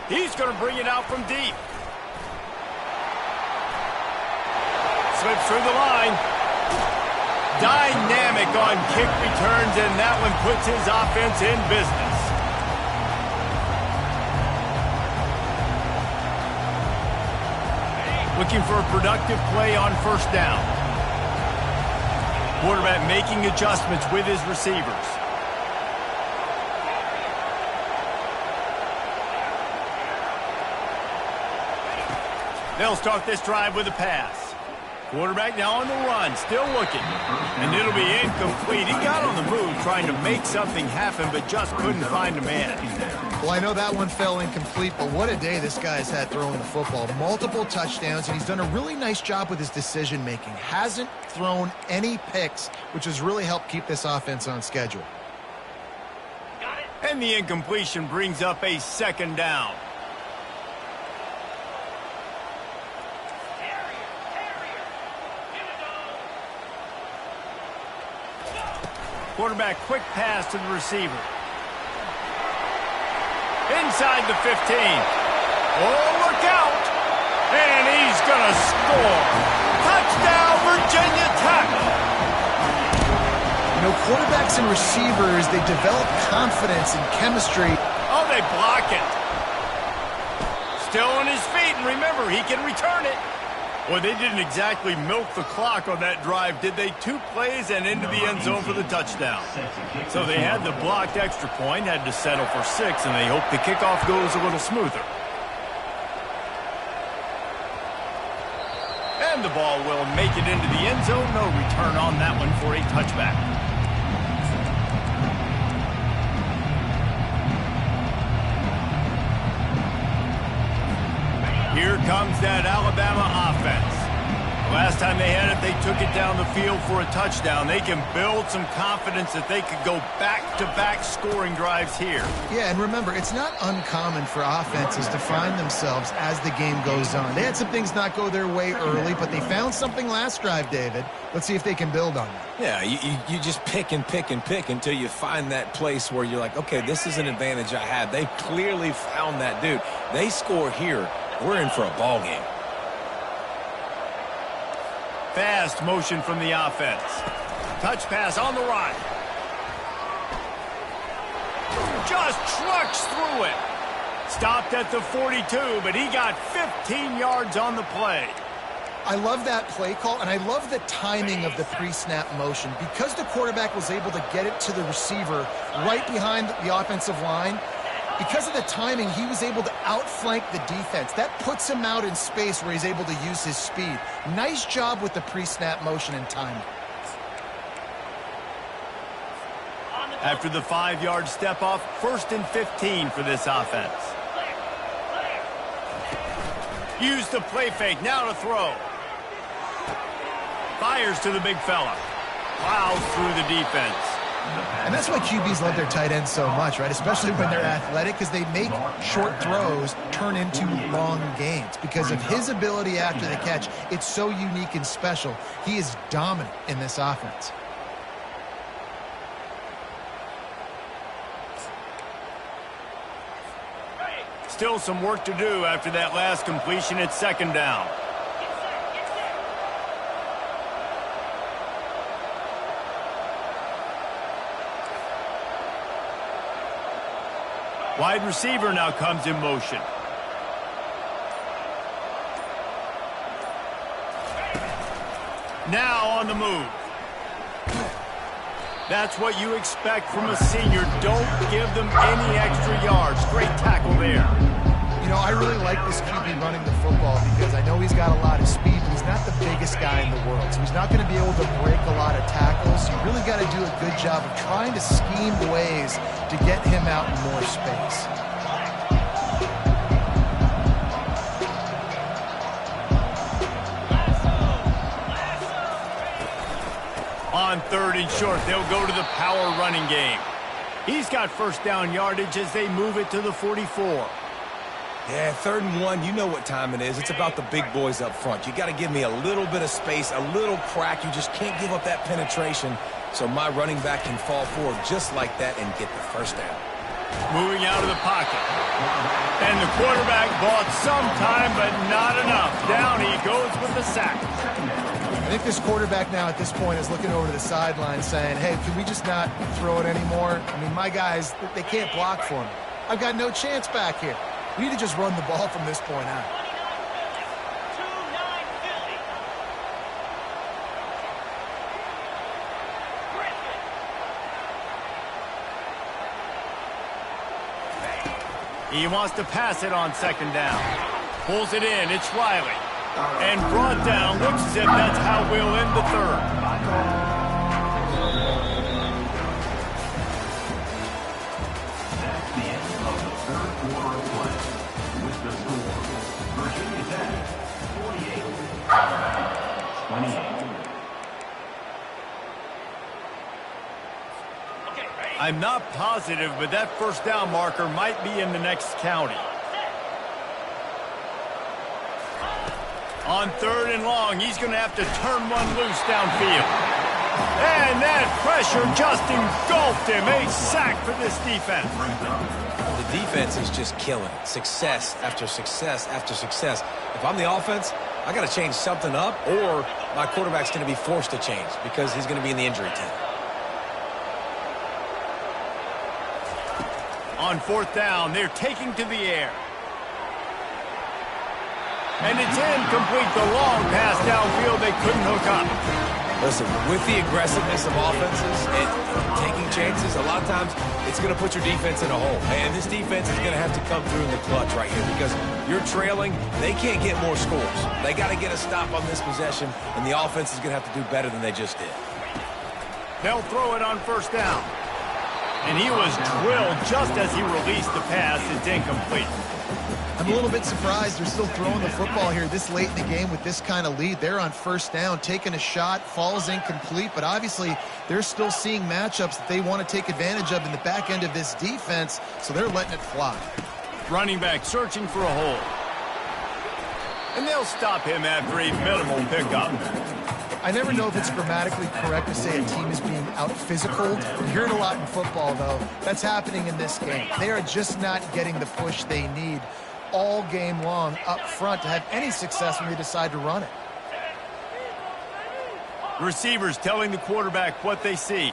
He's going to bring it out from deep. Slips through the line. Dynamic on kick returns, and that one puts his offense in business. Looking for a productive play on first down. Quarterback making adjustments with his receivers. They'll start this drive with a pass. Quarterback now on the run, still looking. And it'll be incomplete. He got on the move trying to make something happen, but just couldn't find a man. Well, I know that one fell incomplete, but what a day this guy's had throwing the football. Multiple touchdowns, and he's done a really nice job with his decision-making. Hasn't thrown any picks, which has really helped keep this offense on schedule. And the incompletion brings up a second down. Quarterback quick pass to the receiver. Inside the 15. Oh, look out. And he's going to score. Touchdown, Virginia Tech. You know, quarterbacks and receivers, they develop confidence and chemistry. Oh, they block it. Still on his feet, and remember, he can return it. Well, they didn't exactly milk the clock on that drive, did they? 2 plays and into the end zone for the touchdown. So they had the blocked extra point, had to settle for 6, and they hope the kickoff goes a little smoother. And the ball will make it into the end zone. No return on that one for a touchback. Here comes that Alabama offense. Last time they had it, they took it down the field for a touchdown. They can build some confidence that they could go back-to-back scoring drives here. Yeah, and remember, it's not uncommon for offenses to find themselves as the game goes on. They had some things not go their way early, but they found something last drive, David. Let's see if they can build on that. Yeah, you just pick and pick and pick until you find that place where you're like, okay, this is an advantage I have. They clearly found that, dude. They score here. We're in for a ball game. Fast motion from the offense. Touch pass on the run. Just trucks through it. Stopped at the 42, but he got 15 yards on the play. I love that play call, and I love the timing of the pre-snap motion. Because the quarterback was able to get it to the receiver right behind the offensive line, because of the timing, he was able to outflank the defense. That puts him out in space where he's able to use his speed. Nice job with the pre-snap motion and timing. After the 5-yard step off, 1st and 15 for this offense. Use the play fake, now to throw. Fires to the big fella. Plows through the defense. And that's why QBs love their tight ends so much, right? Especially when they're athletic, because they make short throws turn into long gains. Because of his ability after the catch, it's so unique and special. He is dominant in this offense. Still some work to do after that last completion at 2nd down. Wide receiver now comes in motion. Now on the move. That's what you expect from a senior. Don't give them any extra yards. Great tackle there. You know, I really like this QB running the football because I know he's got a lot of speed, but he's not the biggest guy in the world. So he's not going to be able to break a lot of tackles. You really got to do a good job of trying to scheme ways to get him out in more space. On 3rd and short, they'll go to the power running game. He's got first down yardage as they move it to the 44. Yeah, 3rd and 1, you know what time it is. It's about the big boys up front. You got to give me a little bit of space, a little crack. You just can't give up that penetration so my running back can fall forward just like that and get the first down. Moving out of the pocket. And the quarterback bought some time, but not enough. Down he goes with the sack. I think this quarterback now at this point is looking over to the sideline saying, hey, can we just not throw it anymore? I mean, my guys, they can't block for me. I've got no chance back here. We need to just run the ball from this point on. He wants to pass it on 2nd down. Pulls it in. It's Riley. And brought down. Looks as if that's how we'll end the 3rd. That's the end of the 3rd quarter of play. With the score, Virginia Tech 28. 28. I'm not positive, but that first down marker might be in the next county. On 3rd and long, he's going to have to turn one loose downfield. And that pressure just engulfed him. A sack for this defense. The defense is just killing it. Success after success after success. If I'm the offense, I got to change something up, or my quarterback's going to be forced to change because he's going to be in the injury tent. On 4th down, they're taking to the air. And it's incomplete. The long pass downfield, they couldn't hook up. Listen, with the aggressiveness of offenses and taking chances, a lot of times it's going to put your defense in a hole. And this defense is going to have to come through in the clutch right here because you're trailing. They can't get more scores. They got to get a stop on this possession, and the offense is going to have to do better than they just did. They'll throw it on 1st down. And he was drilled just as he released the pass. It's incomplete. I'm a little bit surprised they're still throwing the football here this late in the game with this kind of lead. They're on 1st down, taking a shot, falls incomplete, but obviously they're still seeing matchups that they want to take advantage of in the back end of this defense, so they're letting it fly. Running back searching for a hole. And they'll stop him after a minimal pickup. I never know if it's grammatically correct to say a team is being out-physicaled. You hear it a lot in football, though. That's happening in this game. They are just not getting the push they need all game long up front to have any success when they decide to run it. Receivers telling the quarterback what they see.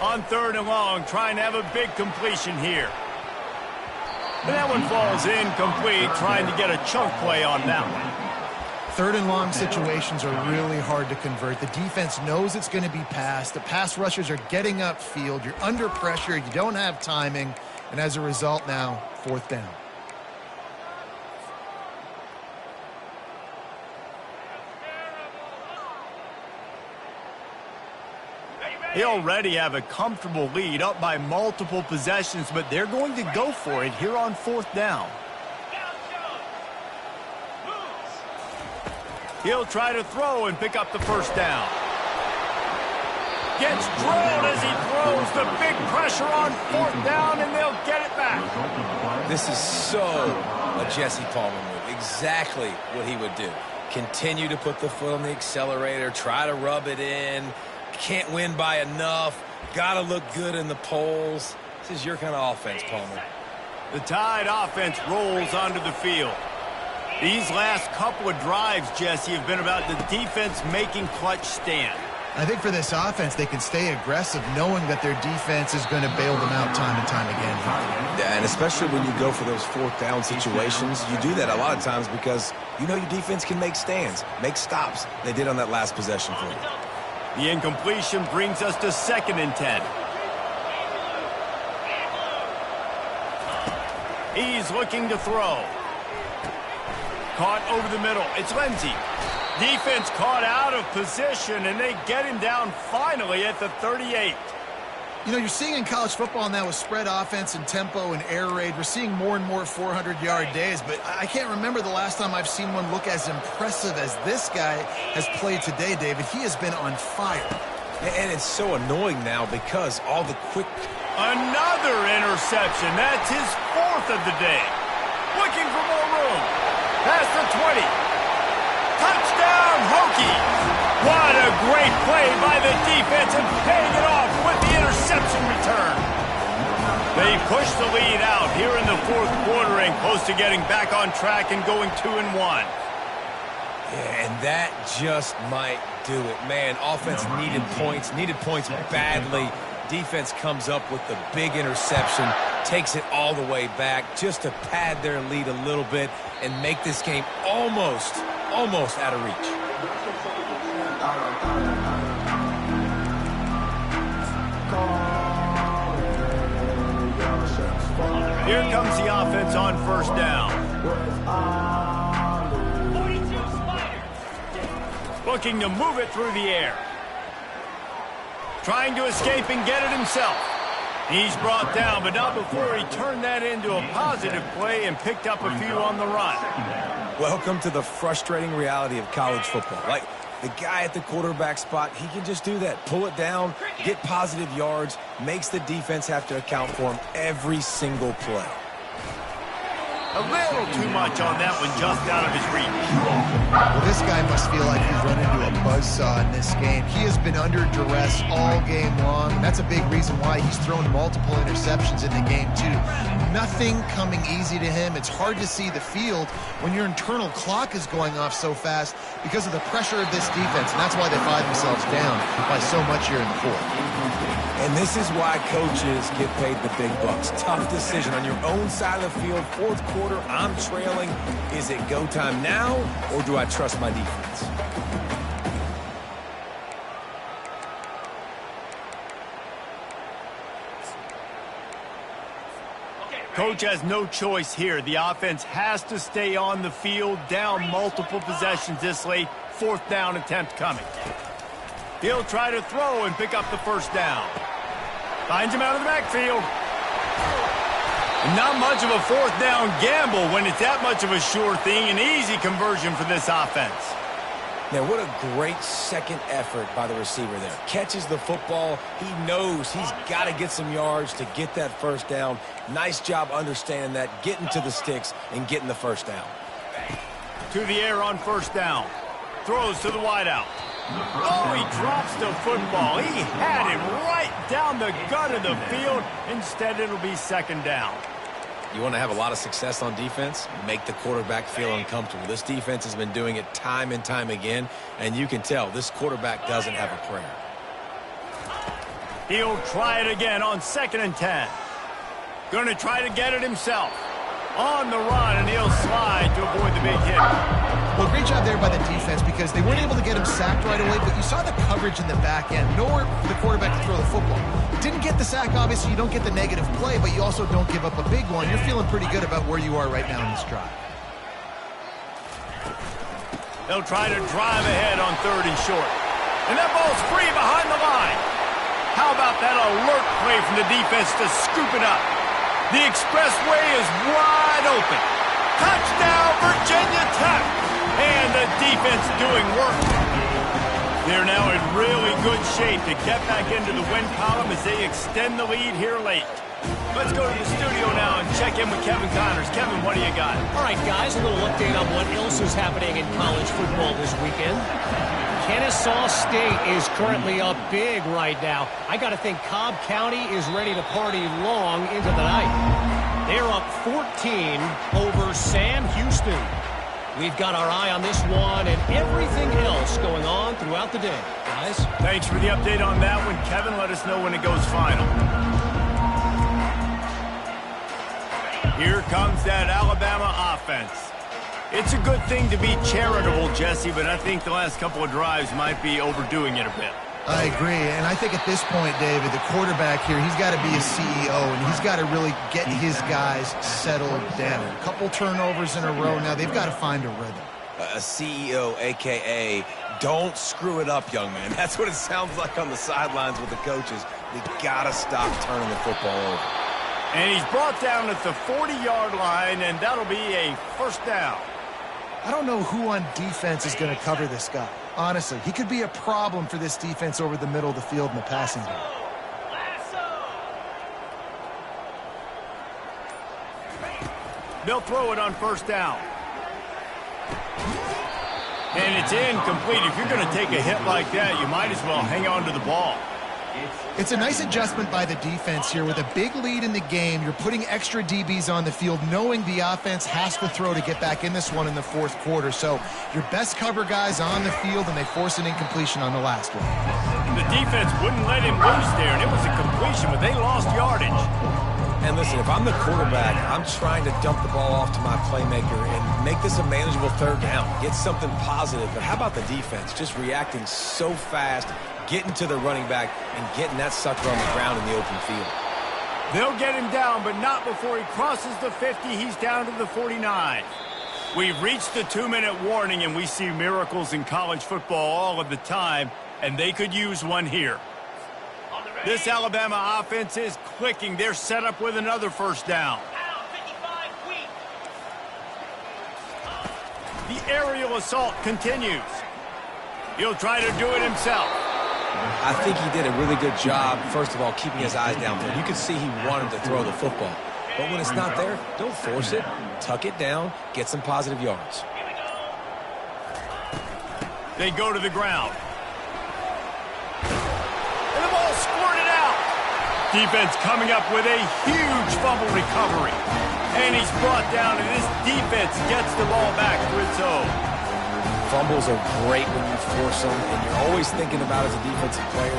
On 3rd and long, trying to have a big completion here. And that one falls incomplete, trying to get a chunk play on that one. 3rd and long situations are really hard to convert. The defense knows it's going to be passed. The pass rushers are getting upfield. You're under pressure. You don't have timing. And as a result now, 4th down. They already have a comfortable lead up by multiple possessions, but they're going to go for it here on 4th down. He'll try to throw and pick up the first down. Gets drilled as he throws. The big pressure on 4th down, and they'll get it back. This is so a Jesse Palmer move. Exactly what he would do. Continue to put the foot on the accelerator, try to rub it in. Can't win by enough. Got to look good in the polls. This is your kind of offense, Palmer. The Tide offense rolls onto the field. These last couple of drives, Jesse, have been about the defense making clutch stand. I think for this offense, they can stay aggressive knowing that their defense is going to bail them out time and time again. Yeah, and especially when you go for those fourth down situations, you do that a lot of times because you know your defense can make stands, make stops. They did on that last possession for you. The incompletion brings us to 2nd and 10. He's looking to throw. Caught over the middle. It's Lindsey. Defense caught out of position, and they get him down finally at the 38. You know, you're seeing in college football now with spread offense and tempo and air raid, we're seeing more and more 400-yard days, but I can't remember the last time I've seen one look as impressive as this guy has played today, David. He has been on fire. And it's so annoying now because all the quick... Another interception. That's his 4th of the day. Looking for more room. Past the 20. Touchdown, Hokies! What a great play by the defense and paying it off with the interception return. They push the lead out here in the 4th quarter and close to getting back on track and going 2-1. Yeah, and that just might do it. Man, offense needed points badly. Defense comes up with the big interception, takes it all the way back just to pad their lead a little bit and make this game almost out of reach. Here comes the offense on 1st down. Looking to move it through the air. Trying to escape and get it himself. He's brought down, but not before he turned that into a positive play and picked up a few on the run. Welcome to the frustrating reality of college football. Like, the guy at the quarterback spot, he can just do that. Pull it down, get positive yards, makes the defense have to account for him every single play. A little too much on that one, just out of his reach. Well, this guy must feel like he's run into a buzzsaw in this game. He has been under duress all game long, and that's a big reason why he's thrown multiple interceptions in the game, too. Nothing coming easy to him. It's hard to see the field when your internal clock is going off so fast because of the pressure of this defense, and that's why they find themselves down by so much here in the 4th. And this is why coaches get paid the big bucks. Tough decision on your own side of the field. 4th quarter, I'm trailing. Is it go time now, or do I trust my defense? Coach has no choice here. The offense has to stay on the field, down multiple possessions this late. 4th down attempt coming. He'll try to throw and pick up the 1st down. Finds him out of the backfield. Not much of a 4th down gamble when it's that much of a sure thing. An easy conversion for this offense. Now, what a great second effort by the receiver there. Catches the football. He knows he's got to get some yards to get that 1st down. Nice job understanding that, getting to the sticks and getting the 1st down. To the air on 1st down. Throws to the wideout. Oh, he drops the football. He had it right down the gut of the field. Instead, it'll be 2nd down. You want to have a lot of success on defense? Make the quarterback feel uncomfortable. This defense has been doing it time and time again, and you can tell this quarterback doesn't have a prayer. He'll try it again on 2nd and 10. Going to try to get it himself. On the run, and he'll slide to avoid the big hit. Well, great job there by the defense because they weren't able to get him sacked right away, but you saw the coverage in the back end. Nowhere for the quarterback to throw the football. Didn't get the sack, obviously. You don't get the negative play, but you also don't give up a big one. You're feeling pretty good about where you are right now in this drive. They'll try to drive ahead on 3rd and short. And that ball's free behind the line. How about that alert play from the defense to scoop it up? The expressway is wide open. Touchdown, Virginia Tech. And the defense doing work. They're now in really good shape to get back into the win column as they extend the lead here late. Let's go to the studio now and check in with Kevin Connors. Kevin, what do you got? All right, guys, a little update on what else is happening in college football this weekend. Kennesaw State is currently up big right now. I got to think Cobb County is ready to party long into the night. They're up 14 over Sam Houston. We've got our eye on this one and everything else going on throughout the day. Guys? Thanks for the update on that one, Kevin. Let us know when it goes final. Here comes that Alabama offense. It's a good thing to be charitable, Jesse, but I think the last couple of drives might be overdoing it a bit. I agree, and I think at this point, David, the quarterback here, he's got to be a CEO, and he's got to really get his guys settled down. A couple turnovers in a row now. They've got to find a rhythm. A CEO, a.k.a. don't screw it up, young man. That's what it sounds like on the sidelines with the coaches. They got to stop turning the football over. And he's brought down at the 40-yard line, and that'll be a first down. I don't know who on defense is going to cover this guy. Honestly, he could be a problem for this defense over the middle of the field in the passing game. They'll throw it on first down. And it's incomplete. If you're going to take a hit like that, you might as well hang on to the ball. It's a nice adjustment by the defense here. With a big lead in the game, you're putting extra DBs on the field, knowing the offense has to throw to get back in this one in the fourth quarter. So your best cover guys on the field, and they force an incompletion on the last one. The defense wouldn't let him loose there, and it was a completion, but they lost yardage. And listen, if I'm the quarterback, I'm trying to dump the ball off to my playmaker and make this a manageable third down. Get something positive. But how about the defense? Just reacting so fast, getting to the running back, and getting that sucker on the ground in the open field. They'll get him down, but not before he crosses the 50. He's down to the 49. We've reached the 2-minute warning, and we see miracles in college football all of the time, and they could use one here. This Alabama offense is clicking. They're set up with another first down. The aerial assault continues. He'll try to do it himself. I think he did a really good job, first of all, keeping his eyes down there. You could see he wanted to throw the football. But when it's not there, don't force it. Tuck it down, get some positive yards. They go to the ground. And the ball squirted out. Defense coming up with a huge fumble recovery. And he's brought down, and this defense gets the ball back to its own. Fumbles are great when you force them, and you're always thinking about as a defensive player,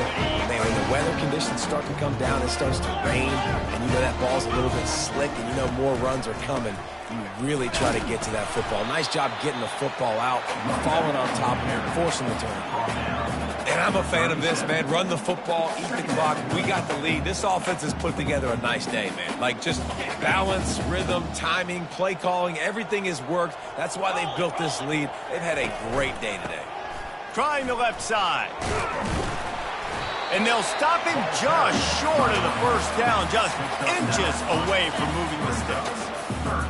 man, when the weather conditions start to come down, it starts to rain, and you know that ball's a little bit slick, and you know more runs are coming. You really try to get to that football. Nice job getting the football out, falling on top of it, forcing the turnover. And I'm a fan of this, man. Run the football, eat the clock. We got the lead. This offense has put together a nice day, man. Like, just balance, rhythm, timing, play calling, everything has worked. That's why they've built this lead. They've had a great day today. Trying the left side. And they'll stop him just short of the first down, just inches away from moving the sticks.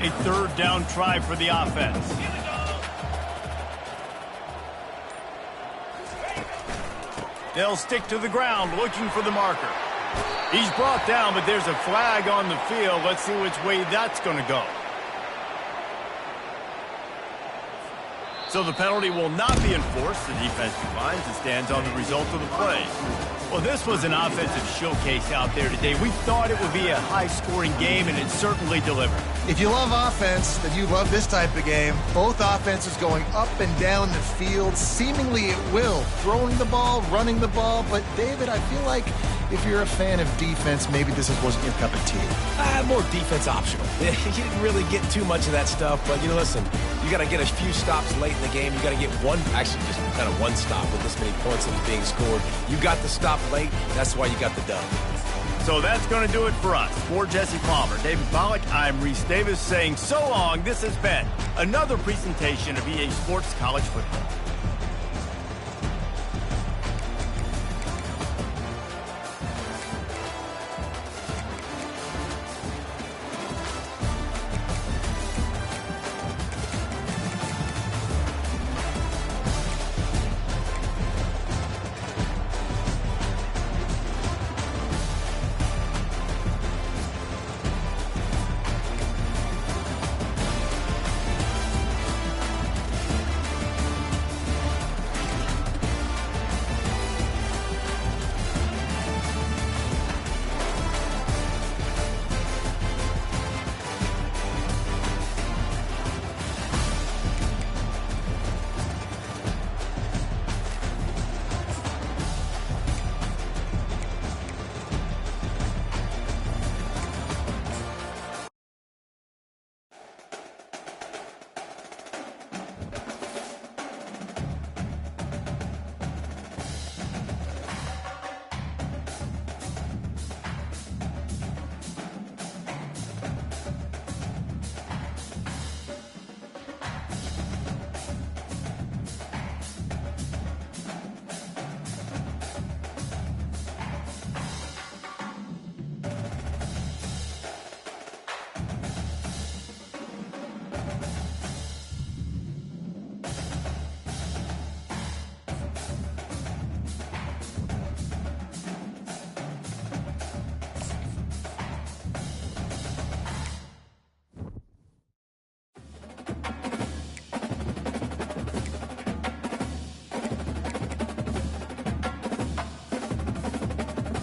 A third down try for the offense. They'll stick to the ground looking for the marker. He's brought down, but there's a flag on the field. Let's see which way that's going to go. So the penalty will not be enforced. The defense declines and stands on the result of the play. Well, this was an offensive showcase out there today. We thought it would be a high-scoring game, and it certainly delivered. If you love offense, then you love this type of game. Both offenses going up and down the field, seemingly at will. Throwing the ball, running the ball. But, David, I feel like if you're a fan of defense, maybe this wasn't your cup of tea. More defense optional. You didn't really get too much of that stuff. But, you know, listen, you got to get a few stops late in the game. You got to get one, actually just kind of one stop with this many points that was being scored. You got the stop late. That's why you got the dub. So that's going to do it for us. For Jesse Palmer, David Pollack, I'm Reese Davis saying so long. This has been another presentation of EA Sports College Football.